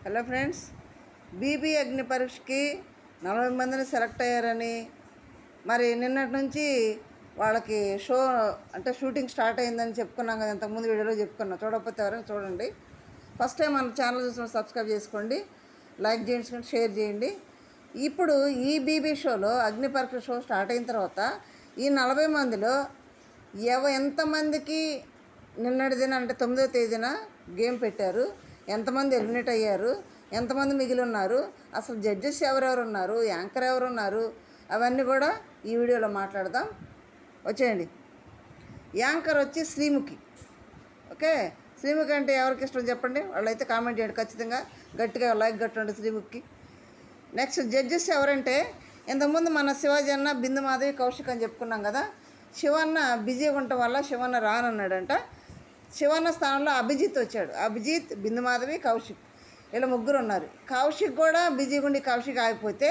Hello friends, BB అగ్ని పరీక్షకి 40 మందిని select అయ్యారని, మరి నిన్నటి నుంచి వాళ్ళకి షూటింగ్ స్టార్ట్ అయిందని చెప్పుకున్నాం కదా. ఇంతకుముందు వీడియోలో చెప్పుకున్నాం. చూడకపోతే ఎవరైనా చూడండి. ఫస్ట్ టైం మన ఛానల్ చూసిన సబ్స్క్రైబ్ చేసుకోండి, లైక్ చేయించుకోండి, షేర్ చేయండి. ఇప్పుడు ఈ బీబీ షోలో అగ్ని పరీక్ష షో స్టార్ట్ అయిన తర్వాత ఈ 40 మందిలో ఎంతమందికి నిన్నటి దిన అంటే 9వ తేదీన గేమ్ పెట్టారు, ఎంతమంది ఎలిమినేట్ అయ్యారు, ఎంతమంది మిగిలి ఉన్నారు, అసలు జడ్జెస్ ఎవరెవరు ఉన్నారు, యాంకర్ ఎవరు ఉన్నారు, అవన్నీ కూడా ఈ వీడియోలో మాట్లాడదాం. వచ్చేయండి. యాంకర్ వచ్చి శ్రీముఖి. ఓకే, శ్రీముఖి అంటే ఎవరికి ఇష్టం చెప్పండి, వాళ్ళైతే కామెంట్ చేయండి. ఖచ్చితంగా గట్టిగా లైక్ కట్టండి శ్రీముఖికి. నెక్స్ట్ జడ్జెస్ ఎవరంటే, ఇంతకుముందు మన శివాజీ అన్న, బిందు మాధవి, కౌశిక్ అని చెప్పుకున్నాం కదా. శివన్న బిజీగా ఉండటం వల్ల శివన్న రానన్నాడంట. శివన్న స్థానంలో అభిజిత్ వచ్చాడు. అభిజిత్, బిందు మాధవి, కౌశిక్, ఇలా ముగ్గురు ఉన్నారు. కౌశిక్ కూడా బిజీగా ఉండి కౌశిక్ ఆగిపోతే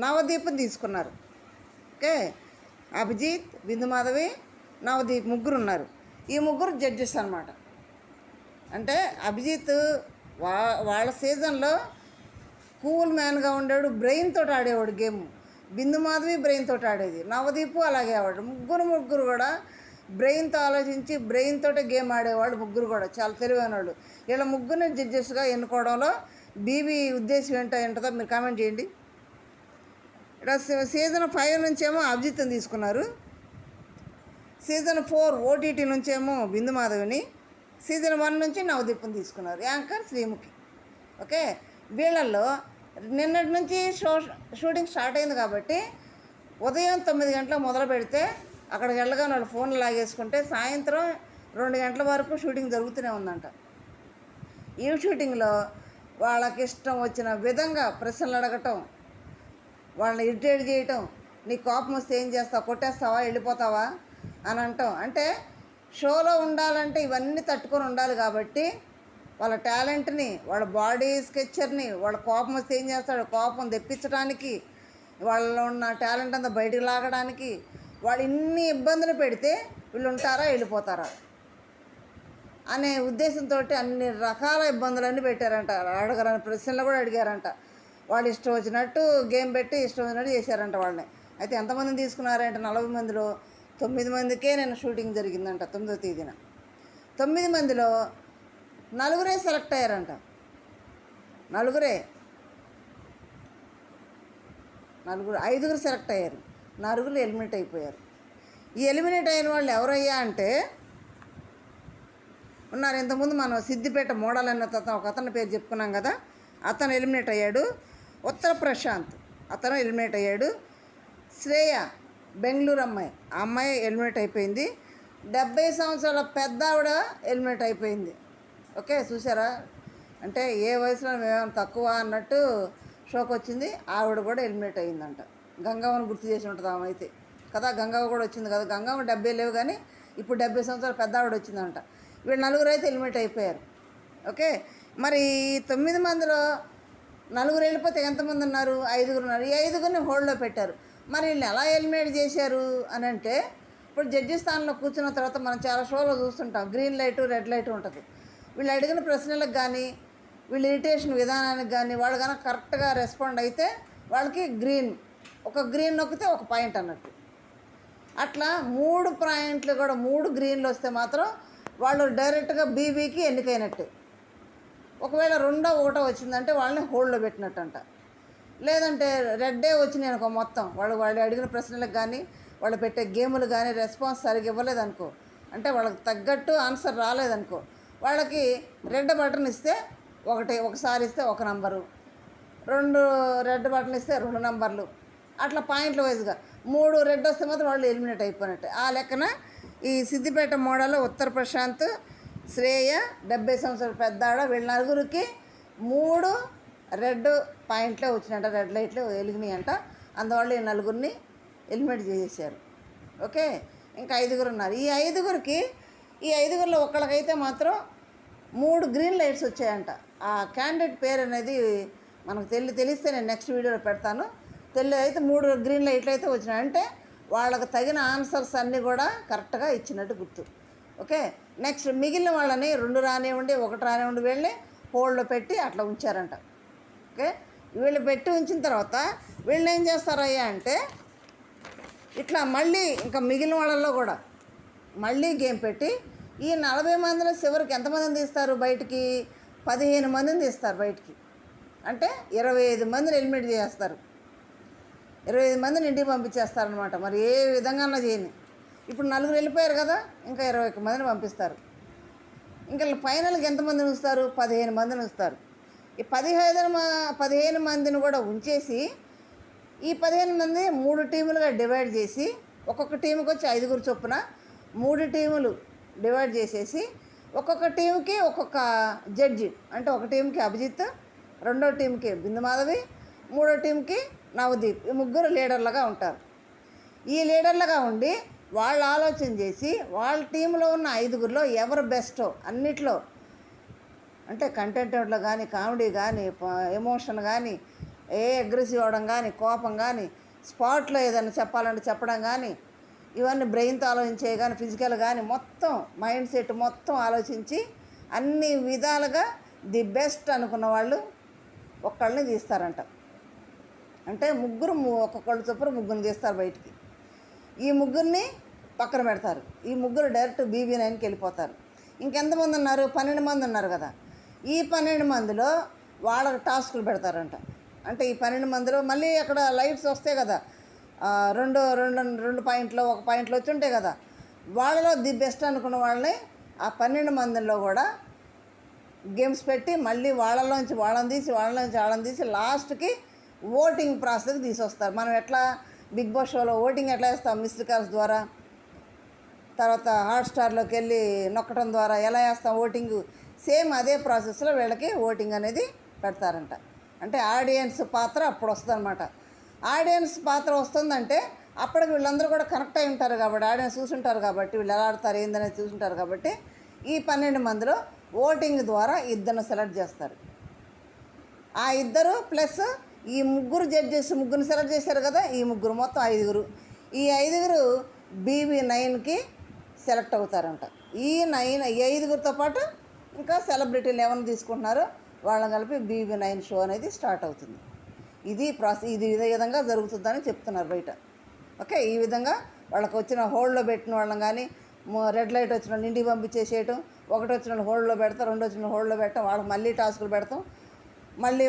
నవదీప్ని తీసుకున్నారు. ఓకే, అభిజిత్, బిందు మాధవి, నవదీప్ ముగ్గురు ఉన్నారు. ఈ ముగ్గురు జడ్జెస్ అన్నమాట. అంటే అభిజిత్ వాళ్ళ సీజన్లో కూల్ మ్యాన్గా ఉండేవాడు, బ్రెయిన్ తోటి ఆడేవాడు గేమ్. బిందు మాధవి బ్రెయిన్ తోటి ఆడేది, నవదీపు అలాగే ఆవాడు. ముగ్గురు కూడా బ్రెయిన్తో ఆలోచించి బ్రెయిన్ తోటే గేమ్ ఆడేవాడు. ముగ్గురు కూడా చాలా తెలివైన వాళ్ళు. ఇలా ముగ్గురిని జడ్జెస్గా ఎన్నుకోవడంలో బీబీ ఉద్దేశం ఏంటో మీరు కామెంట్ చేయండి. ఇక్కడ సీజన్ 5 నుంచేమో అభిజిత్ని తీసుకున్నారు. సీజన్ 4 ఓటీటీ నుంచేమో బిందు మాధవిని, సీజన్ 1 నుంచి నవదీప్ని తీసుకున్నారు. యాంకర్ శ్రీముఖి. ఓకే, వీళ్ళల్లో నిన్నటి నుంచి షూటింగ్ స్టార్ట్ అయింది కాబట్టి ఉదయం 9 గంటలకు మొదలు పెడితే అక్కడికి వెళ్ళగా వాళ్ళు ఫోన్లు లాగేసుకుంటే సాయంత్రం 2 గంటల వరకు షూటింగ్ జరుగుతూనే ఉందంట. ఈ షూటింగ్లో వాళ్ళకి ఇష్టం వచ్చిన విధంగా ప్రశ్నలు అడగటం, వాళ్ళని ఇరిటేట్ చేయటం, నీ కోపం వస్తే ఏం చేస్తావు, కొట్టేస్తావా, వెళ్ళిపోతావా అని అంటాం. అంటే షోలో ఉండాలంటే ఇవన్నీ తట్టుకొని ఉండాలి కాబట్టి వాళ్ళ టాలెంట్ని, వాళ్ళ బాడీ స్కెచ్చర్ని, వాళ్ళ కోపం వస్తే ఏం చేస్తాడు, కోపం తెప్పించడానికి, వాళ్ళలో ఉన్న టాలెంట్ అంతా బయటికి లాగడానికి వాళ్ళు ఇన్ని ఇబ్బందులు పెడితే వీళ్ళు ఉంటారా, వెళ్ళిపోతారా అనే ఉద్దేశంతో అన్ని రకాల ఇబ్బందులన్నీ పెట్టారంట. అడగరని ప్రశ్నలు కూడా అడిగారంట. వాళ్ళు ఇష్టం వచ్చినట్టు గేమ్ పెట్టి ఇష్టం వచ్చినట్టు చేశారంట వాళ్ళని. అయితే ఎంతమందిని తీసుకున్నారంటే 40 మందిలో 9 మందికే నేను షూటింగ్ జరిగిందంట 9వ తేదీన. 9 మందిలో 4 సెలెక్ట్ అయ్యారంట. 5 సెలెక్ట్ అయ్యారు, 4 ఎలిమినేట్ అయిపోయారు. ఈ ఎలిమినేట్ అయిన వాళ్ళు ఎవరయ్యా అంటే ఉన్నారు. ఇంతకుముందు మనం సిద్దిపేట మోడల్ అన్న ఒక అతని పేరు చెప్పుకున్నాం కదా, అతను ఎలిమినేట్ అయ్యాడు. ఉత్తర ప్రశాంత్ అతను ఎలిమినేట్ అయ్యాడు. శ్రేయ బెంగళూరు అమ్మాయి, ఆ అమ్మాయి ఎలిమినేట్ అయిపోయింది. 70 సంవత్సరాల పెద్ద ఆవిడ ఎలిమినేట్ అయిపోయింది. ఓకే, చూసారా, అంటే ఏ వయసులో మేమేమైనా తక్కువ అన్నట్టు షోకి వచ్చింది. ఆవిడ కూడా ఎలిమినేట్ అయ్యిందంట. గంగవ్వను గుర్తు చేసి ఉంటుంది ఆమె అయితే కదా. గంగవ్వ కూడా వచ్చింది కదా. గంగవ్వ 70 లేవు కానీ ఇప్పుడు 70 సంవత్సరాల పెద్ద ఆవిడ వచ్చిందంట. వీళ్ళు 4 అయితే ఎలిమినేట్ అయిపోయారు. ఓకే, మరి 9 మందిలో 4 వెళ్ళిపోతే ఎంతమంది ఉన్నారు, 5 ఉన్నారు. ఈ 5 హోల్డ్లో పెట్టారు. మరి వీళ్ళు ఎలా ఎలిమినేట్ చేశారు అని అంటే, ఇప్పుడు జడ్జి స్థానంలో కూర్చున్న తర్వాత మనం చాలా షోలో చూస్తుంటాం, గ్రీన్ లైటు, రెడ్ లైటు ఉంటుంది. వీళ్ళు అడిగిన ప్రశ్నలకు కానీ, వీళ్ళ ఇరిటేషన్ విధానానికి కానీ వాళ్ళు కనుక కరెక్ట్గా రెస్పాండ్ అయితే వాళ్ళకి ఒక గ్రీన్ నొక్కితే ఒక పాయింట్ అన్నట్టు. అట్లా 3 పాయింట్లు కూడా 3 గ్రీన్లు వస్తే మాత్రం వాళ్ళు డైరెక్ట్గా బీబీకి ఎన్నికైనట్టు. ఒకవేళ 2 1 వచ్చిందంటే వాళ్ళని హోల్డ్లో పెట్టినట్టు అంట. లేదంటే రెడ్డే వచ్చినాయి అనుకో, మొత్తం వాళ్ళు అడిగిన ప్రశ్నలకు కానీ వాళ్ళు పెట్టే గేములు కానీ రెస్పాన్స్ సరిగ్గా ఇవ్వలేదనుకో, అంటే వాళ్ళకి తగ్గట్టు ఆన్సర్ రాలేదనుకో, వాళ్ళకి రెడ్ బటన్ ఇస్తే ఒకసారి ఇస్తే 1 నంబరు, 2 రెడ్ బటన్ ఇస్తే 2 నంబర్లు, అట్లా పాయింట్ల వైజ్గా 3 రెడ్ వస్తే మాత్రం వాళ్ళు ఎలిమినేట్ అయిపోయినట్టే. ఆ లెక్కన ఈ సిద్దిపేట మోడల్లో ఉత్తర ప్రశాంత్, శ్రేయ 70 సంవత్సరాల పెద్దాడ, వీళ్ళ 4కి 3 రెడ్ పాయింట్లే వచ్చినాయంట, రెడ్ లైట్లు వెలిగినాయి అంట. అందువల్ల ఈ 4 ఎలిమినేట్ చేసేసారు. ఓకే, ఇంకా 5 ఉన్నారు. ఈ 5లో ఒకళ్ళకైతే మాత్రం 3 గ్రీన్ లైట్స్ వచ్చాయంట. ఆ క్యాండిడేట్ పేరు అనేది మనకు తెలిస్తే నేను నెక్స్ట్ వీడియోలో పెడతాను. అయితే 3 గ్రీన్ లైట్లు అయితే వచ్చినాయి. అంటే వాళ్ళకి తగిన ఆన్సర్స్ అన్నీ కూడా కరెక్ట్గా ఇచ్చినట్టు గుర్తు. ఓకే, నెక్స్ట్ మిగిలిన వాళ్ళని 2 రానివ్వండి, 1 రానివ్వండి, వెళ్ళి హోల్డ్లో పెట్టి అట్లా ఉంచారంట. ఓకే, వీళ్ళు పెట్టి ఉంచిన తర్వాత వీళ్ళు ఏం చేస్తారయ్యా అంటే ఇట్లా మళ్ళీ ఇంకా మిగిలిన వాళ్ళల్లో కూడా మళ్ళీ గేమ్ పెట్టి ఈ 40 మందిలో చివరికి ఎంతమందిని తీస్తారు బయటికి? 15 మందిని తీస్తారు బయటికి. అంటే 25 మందిని ఎలిమినేట్ చేస్తారు, 25 మందిని ఇంటికి పంపించేస్తారనమాట. మరి ఏ విధంగా చేయని. ఇప్పుడు 4 వెళ్ళిపోయారు కదా, ఇంకా 21 మందిని పంపిస్తారు. ఇంకా ఫైనల్కి ఎంతమందిని ఉంచుతారు? 15 మందిని ఉంచుతారు. ఈ 15 మందిని కూడా ఉంచేసి ఈ 15 మంది 3 టీములుగా డివైడ్ చేసి ఒక్కొక్క టీంకి వచ్చి 5 చొప్పున 3 టీములు డివైడ్ చేసేసి ఒక్కొక్క టీంకి ఒక్కొక్క జడ్జి. అంటే ఒక టీంకి అభిజిత్, రెండో టీంకి బిందు మాధవి, మూడో టీంకి నవదీప్. ఈ ముగ్గురు లీడర్లుగా ఉంటారు. ఈ లీడర్లుగా ఉండి వాళ్ళు ఆలోచన చేసి వాళ్ళ టీంలో ఉన్న 5గురిలో ఎవరు బెస్టో అన్నిట్లో, అంటే కంటెంట్లో కానీ, కామెడీ కానీ, ఎమోషన్ కానీ, అగ్రెసివ్ అవడం కానీ, కోపం కానీ, స్పాట్లో ఏదైనా చెప్పాలంటే చెప్పడం కానీ, ఇవన్నీ బ్రెయిన్తో ఆలోచించే కానీ, ఫిజికల్ కానీ, మొత్తం మైండ్ సెట్ మొత్తం ఆలోచించి అన్ని విధాలుగా ది బెస్ట్ అనుకున్న వాళ్ళు ఒక్కళ్ళని తీస్తారంట. అంటే ముగ్గురు ఒక్కొక్కళ్ళు చొప్పున ముగ్గురిని తీస్తారు బయటికి. ఈ ముగ్గురిని పక్కన పెడతారు. ఈ ముగ్గురు డైరెక్ట్ BB9కి వెళ్ళిపోతారు. ఇంకెంతమంది ఉన్నారు? 12 మంది ఉన్నారు కదా. ఈ 12 మందిలో వాళ్ళకి టాస్కులు పెడతారంట. అంటే ఈ 12 మందిలో మళ్ళీ అక్కడ లైట్స్ వస్తాయి కదా, రెండు పాయింట్లు, ఒక పాయింట్లు వచ్చి ఉంటాయి కదా. వాళ్ళలో ది బెస్ట్ అనుకున్న వాళ్ళని ఆ 12 మందిలో కూడా గేమ్స్ పెట్టి మళ్ళీ వాళ్ళలోంచి వాళ్ళని తీసి లాస్ట్కి ఓటింగ్ ప్రాసెస్కి తీసుకొస్తారు. మనం ఎట్లా బిగ్ బాస్ షోలో ఓటింగ్ ఎట్లా వేస్తాం? మిస్డ్ కాల్స్ ద్వారా, తర్వాత హాట్స్టార్లోకి వెళ్ళి నొక్కడం ద్వారా ఎలా వేస్తాం ఓటింగ్, సేమ్ అదే ప్రాసెస్లో వీళ్ళకి ఓటింగ్ అనేది పెడతారంట. అంటే ఆడియన్స్ పాత్ర అప్పుడు వస్తుందన్నమాట. ఆడియన్స్ పాత్ర వస్తుందంటే అప్పటికి వీళ్ళందరూ కూడా కనెక్ట్ అయి ఉంటారు కాబట్టి, ఆడియన్స్ చూసుంటారు కాబట్టి, వీళ్ళు ఎలా ఆడతారు ఏందనేది చూసుంటారు కాబట్టి ఈ 12 మందిలో ఓటింగ్ ద్వారా ఇద్దరిని సెలెక్ట్ చేస్తారు. ఆ ఇద్దరు ప్లస్ ఈ ముగ్గురు జడ్జెస్ ముగ్గురిని సెలెక్ట్ చేశారు కదా, ఈ ముగ్గురు మొత్తం 5గురు. ఈ 5గురు BB9కి సెలెక్ట్ అవుతారంట. ఈ 5గురితో పాటు ఇంకా సెలబ్రిటీలు ఎవరిని తీసుకుంటున్నారో వాళ్ళని కలిపి BB9 షో అనేది స్టార్ట్ అవుతుంది. ఇది ప్రాసెస్. ఇది ఇదే విధంగా జరుగుతుందని చెప్తున్నారు బయట. ఓకే, ఈ విధంగా వాళ్ళకి వచ్చిన హోల్డ్లో పెట్టిన వాళ్ళని కానీ, రెడ్ లైట్ వచ్చిన వాళ్ళు ఇంటికి పంపించేసేయటం, ఒకటి వచ్చిన వాళ్ళు హోల్డ్లో పెడతాం, 2 వచ్చిన హోల్డ్లో పెట్టాం, వాళ్ళకి మళ్ళీ టాస్కులు పెడతాం, మళ్ళీ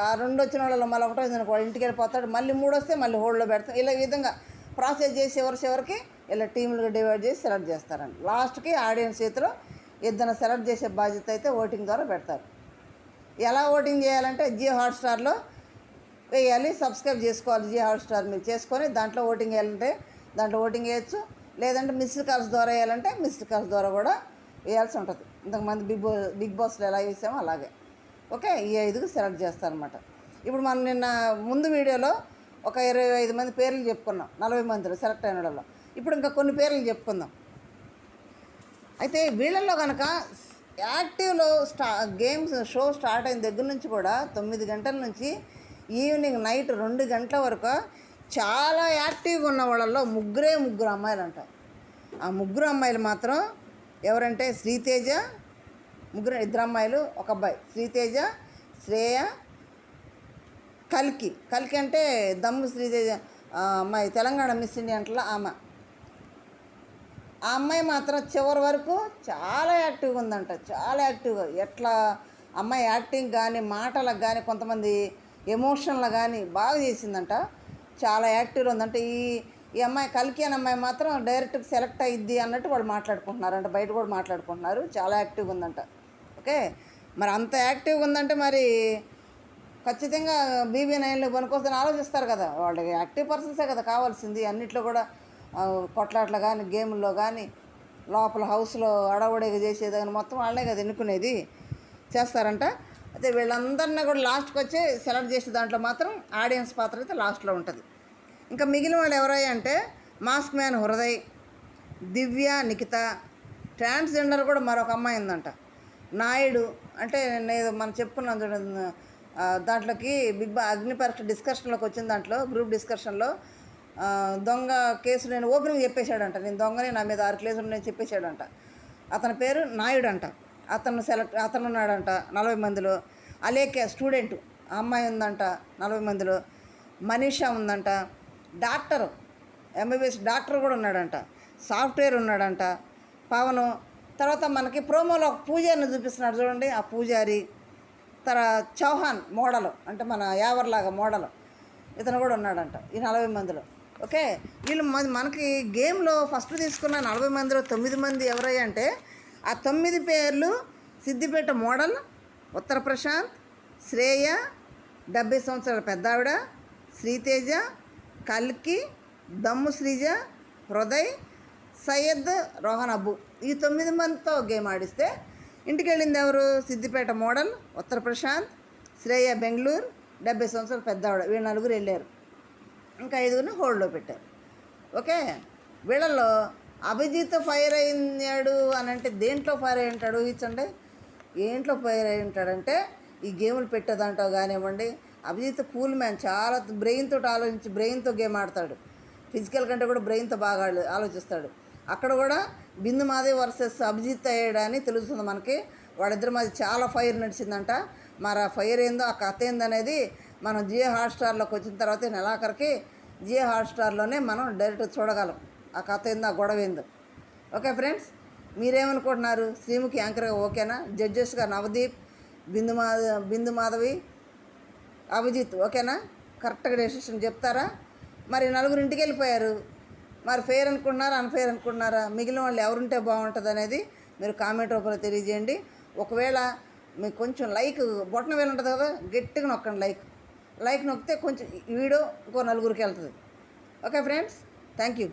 ఆ 2 వచ్చిన వాళ్ళలో మళ్ళీ ఒకటో వచ్చిన వాడు ఇంటికి వెళ్ళిపోతాడు, మళ్ళీ 3 వస్తే మళ్ళీ హోల్డ్లో పెడతాం. ఇలా ఈ విధంగా ప్రాసెస్ చేసి చివరికి ఇలా టీంలుగా డివైడ్ చేసి సెలెక్ట్ చేస్తారండి. లాస్ట్కి ఆడియన్స్ చేతిలో ఇద్దరిని సెలెక్ట్ చేసే బాధ్యత అయితే ఓటింగ్ ద్వారా పెడతారు. ఎలా ఓటింగ్ చేయాలంటే జియో హాట్స్టార్లో వేయాలి, సబ్స్క్రైబ్ చేసుకోవాలి. జియో హాట్స్టార్ మీరు చేసుకొని దాంట్లో ఓటింగ్ వేయాలంటే దాంట్లో ఓటింగ్ వేయచ్చు, లేదంటే మిస్డ్ కాల్స్ ద్వారా వేయాలంటే మిస్డ్ కాల్స్ ద్వారా కూడా వేయాల్సి ఉంటుంది. ఇంతకుమంది బిగ్ బాస్లో ఎలా వేసామో అలాగే. ఓకే, ఈ 5కి సెలెక్ట్ చేస్తారనమాట. ఇప్పుడు మనం నిన్న ముందు వీడియోలో ఒక 25 మంది పేర్లు చెప్పుకున్నాం, 40 మందిలో సెలెక్ట్ అయిన వాళ్ళలో. ఇప్పుడు ఇంకా కొన్ని పేర్లు చెప్పుకుందాం. అయితే వీళ్ళల్లో కనుక యాక్టివ్లో గేమ్స్ షో స్టార్ట్ అయిన దగ్గర నుంచి కూడా 9 గంటల నుంచి ఈవినింగ్ నైట్ 2 గంటల వరకు చాలా యాక్టివ్గా ఉన్న వాళ్ళల్లో ముగ్గురు అమ్మాయిలు అంట. ఆ ముగ్గురు అమ్మాయిలు మాత్రం ఎవరంటే శ్రీతేజ, ఇద్దరు అమ్మాయిలు, ఒక అబ్బాయి, శ్రీతేజ, శ్రేయ, కల్కి అంటే దమ్ము శ్రీతేజ అమ్మాయి, తెలంగాణ మిస్ ఇండియా అంటలా ఆమె. ఆ అమ్మాయి మాత్రం చివరి వరకు చాలా యాక్టివ్గా ఉందంట, చాలా యాక్టివ్గా. ఎట్లా అమ్మాయి యాక్టింగ్ కానీ, మాటలకు కానీ, కొంతమంది ఎమోషన్లు కానీ బాగా చేసిందంట, చాలా యాక్టివ్గా ఉందంట. ఈ అమ్మాయి కల్కి అనే అమ్మాయి మాత్రం డైరెక్ట్గా సెలెక్ట్ అయ్యిద్ది అన్నట్టు వాళ్ళు మాట్లాడుకుంటున్నారంట, బయట కూడా మాట్లాడుకుంటున్నారు. చాలా యాక్టివ్గా ఉందంట. ఓకే, మరి అంత యాక్టివ్గా ఉందంటే మరి ఖచ్చితంగా BB9లో పనికొస్తుందని ఆలోచిస్తారు కదా. వాళ్ళకి యాక్టివ్ పర్సన్సే కదా కావాల్సింది. అన్నిట్లో కూడా కొట్లాట్లు కానీ, గేముల్లో కానీ, లోపల హౌస్లో అడవడిగా చేసేది కానీ మొత్తం వాళ్ళే కదా ఎన్నుకునేది, చేస్తారంట. అయితే వీళ్ళందరినీ కూడా లాస్ట్కి వచ్చి సెలెక్ట్ చేసే దాంట్లో మాత్రం ఆడియన్స్ పాత్ర అయితే లాస్ట్లో ఉంటుంది. ఇంకా మిగిలిన వాళ్ళు ఎవరయ్యా అంటే మాస్క్ మ్యాన్ హృదయ్, దివ్య, నిఖిత, ట్రాన్స్జెండర్ కూడా మరొక అమ్మాయి ఉందంట, నాయుడు. అంటే నేను మనం చెప్పుకున్నాం చూడండి, దాంట్లోకి అగ్ని పరీక్ష డిస్కషన్లోకి వచ్చిన దాంట్లో గ్రూప్ డిస్కషన్లో దొంగ కేసు నేను ఓపెనింగ్ చెప్పేశాడంట, నేను దొంగని, నా మీద 6 కేసులు నేను చెప్పేశాడంట. అతని పేరు నాయుడు అంట. అతను ఉన్నాడంట 40 మందిలో. అలేఖ్య స్టూడెంట్, ఆ అమ్మాయి ఉందంట 40 మందిలో. మనీషా ఉందంట. డాక్టరు ఎంబీబీఎస్ డాక్టర్ కూడా ఉన్నాడంట. సాఫ్ట్వేర్ ఉన్నాడంట పవను. తర్వాత మనకి ప్రోమోలో ఒక పూజారిని చూపిస్తున్నాడు చూడండి, ఆ పూజారి. చౌహాన్ మోడలు, అంటే మన యావర్లాగా మోడలు, ఇతను కూడా ఉన్నాడంట ఈ 40 మందిలో. ఓకే, వీళ్ళు మనకి గేమ్లో ఫస్ట్ తీసుకున్న 40 మందిలో 9 మంది ఎవరయ్యా అంటే, ఆ 9 పేర్లు సిద్దిపేట మోడల్, ఉత్తర ప్రశాంత్, శ్రేయ 70 సంవత్సరాల పెద్దావిడ, శ్రీతేజ, కల్కి, దమ్ము శ్రీజ, హృదయ్, సయ్యద్, రోహన్ అబ్బు. ఈ 9 మందితో గేమ్ ఆడిస్తే ఇంటికి వెళ్ళింది ఎవరు? సిద్దిపేట మోడల్, ఉత్తర ప్రశాంత్, శ్రేయ బెంగళూరు, 70 సంవత్సరాల పెద్దావిడ. వీళ్ళు 4 వెళ్ళారు. ఇంకా 5 హోల్డ్లో పెట్టారు. ఓకే, వీళ్ళల్లో అభిజిత్ ఫైర్ అయ్యాడు అని అంటే దేంట్లో ఫైర్ అయి ఉంటాడు ఊహించండి. ఏంట్లో ఫైర్ అయి ఉంటాడంటే ఈ గేములు పెట్టేదంటావు కానివ్వండి. అభిజిత్ కూల్ మ్యాన్, చాలా బ్రెయిన్ తోటి ఆలోచించి బ్రెయిన్తో గేమ్ ఆడతాడు. ఫిజికల్ కంటే కూడా బ్రెయిన్తో బాగా ఆలోచిస్తాడు. అక్కడ కూడా బిందు మాధవి వర్సెస్ అభిజిత్ అయ్యాడని తెలుస్తుంది మనకి. వాళ్ళిద్దరి మధ్య చాలా ఫైర్ నడిచిందంట. మరి ఆ ఫైర్ ఏందో, ఆ కథ ఏందనేది మనం జియో హాట్స్టార్లోకి వచ్చిన తర్వాత నెలాఖరికి జియో హాట్స్టార్లోనే మనం డైరెక్ట్ చూడగలం. ఆ కథ ఏందో, ఆ గొడవ ఏందో. ఓకే ఫ్రెండ్స్, మీరేమనుకుంటున్నారు? శ్రీముఖి యాంకర్గా ఓకేనా? జడ్జెస్గా నవదీప్, బిందు మాధవి, అభిజిత్ ఓకేనా? కరెక్ట్గా డెసిషన్ చెప్తారా? మరి 4 ఇంటికి వెళ్ళిపోయారు. మరి ఫెయిర్ అనుకుంటున్నారా, అన్ఫెయిర్ అనుకుంటున్నారా? మిగిలిన వాళ్ళు ఎవరుంటే బాగుంటుంది అనేది మీరు కామెంట్ రూపంలో తెలియజేయండి. ఒకవేళ మీకు కొంచెం లైక్ బొట్టన వేలు ఉంటుంది కదా, గట్టిగా నొక్కండి. లైక్ నొక్కితే కొంచెం ఈ వీడియో ఇంకో 4 వెళ్తుంది. Okay friends, thank you.